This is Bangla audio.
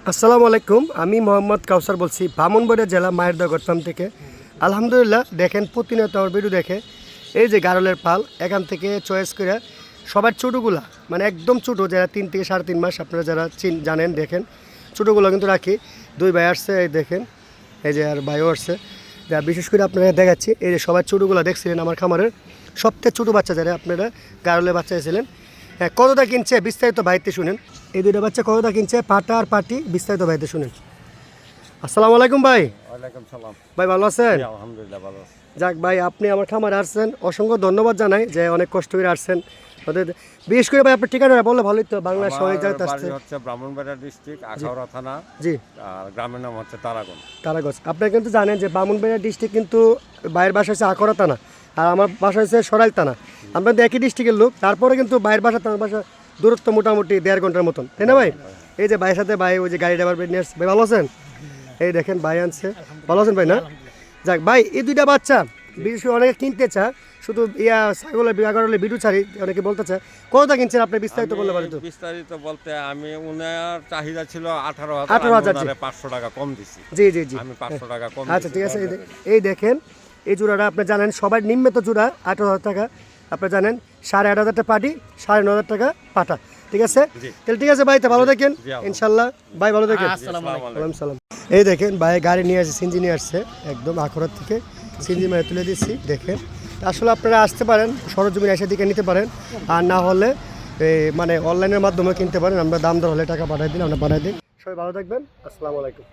আসসালামু আলাইকুম, আমি মোহাম্মদ কাউসার বলছি ব্রাহ্মণবাড়িয়া জেলা মায়েরদহ গড়তাম থেকে। আলহামদুলিল্লাহ, দেখেন প্রতিনিয়ত আমার ভিডিও দেখে এই যে গারলের পাল এখান থেকে চয়েস করে সবার ছোটোগুলা মানে একদম ছোটো যারা 3 থেকে 3.5 মাস, আপনারা যারা জানেন দেখেন ছোটোগুলো কিন্তু রাখি। 2 ভাই আসছে, এই দেখেন, এই যে আর ভাইও আসছে। যা বিশেষ করে আপনারা দেখাচ্ছি, এই যে সবার ছোটোগুলো দেখছিলেন আমার খামারের সবথেকে ছোটো বাচ্চা যারা আপনারা গারলের বাচ্চা এসেছিলেন। হ্যাঁ, কতটা কিনছে বিস্তারিত ভাইতে শুনেন। এই 2টা বাচ্চা কতটা কিনছে পাটা আর পাটি, বিস্তারিত ভাইতে শুনেন। আসসালামু আলাইকুম ভাই। ওয়ালাইকুম সালাম। ভাই ভালো আছেন? আলহামদুলিল্লাহ ভালো আছি। যাক ভাই, আপনি আমার খামারে আসছেন, অসংখ্য ধন্যবাদ জানাই যে অনেক কষ্ট করে আসছেন। বিশেষ করে ভাই আপনার ঠিকানা বললে ভালোই তো, বাংলা সবাই জায়গাতে আসছে। বাড়ি হচ্ছে ব্রাহ্মণবাড়িয়া ডিস্ট্রিক্ট, আখাউড়া থানা। জি। আর গ্রামের নাম হচ্ছে তারাগঞ্জ। তারাগঞ্জ। আপনারা কিন্তু জানেন যে ব্রাহ্মণবাড়িয়া ডিস্ট্রিক্ট কিন্তু বাইরের বাসা হচ্ছে আখাউড়া থানা, আর আমার বাসা হচ্ছে সরাইল থানা। আমরা তো একই ডিস্ট্রিক্টের লোক, তারপরে কিন্তু বাইরের বাসা আমার বাসা দূরত্ব মোটামুটি 1.5 ঘন্টার মতন, তাই না ভাই? এই যে ভাইয়ের সাথে ভাই ওই যে গাড়ি ড্রাইভার নিয়ে আসছে। ভাই ভালো আছেন? এই দেখেন ভাই আনছে। ভালো আছেন ভাই? না যাক ভাই, এই 2টা বাচ্চা বিশেষ করে অনেকে কিনতে চায়, শুধু ছাগলের বিঘা করলে বিডু ছাড়ি অনেকে বলতে চায়। কতটা কিনছেন আপনি বিস্তারিত বললে পারি তো? বিস্তারিত বলতে আমি উনার চাহিদা ছিল 18,000, 500 টাকা কম দিছি। জি জি জি, আমি 500 টাকা কম। আচ্ছা ঠিক আছে। এই দেখেন এই জোড়াটা আপনি জানেন সবার নিম্নত জোড়া 18,000 টাকা। আপনি জানেন 8,500 টাকা পাটি, 9,500 টাকা পাটা। ঠিক আছে, তাহলে ঠিক আছে ভাই, তো ভালো থাকেন ইনশাল্লাহ। ভাই ভালো থাকেন। ওয়ালাইকুম সালাম। এই দেখেন ভাই গাড়ি নিয়ে আসছে, সিনজি নিয়ে আসছে একদম আখড়ার থেকে, সিনজি মেরে তুলে দিচ্ছি। দেখেন আসলে আপনারা আসতে পারেন, সরজমিনে এসে দিকে নিতে পারেন, আর না হলে মানে অনলাইনের মাধ্যমে কিনতে পারেন। আমরা দাম দর হলে টাকা পাঠাই দিন, আমরা পাঠাই দিই। সবাই ভালো থাকবেন, আসসালামু আলাইকুম।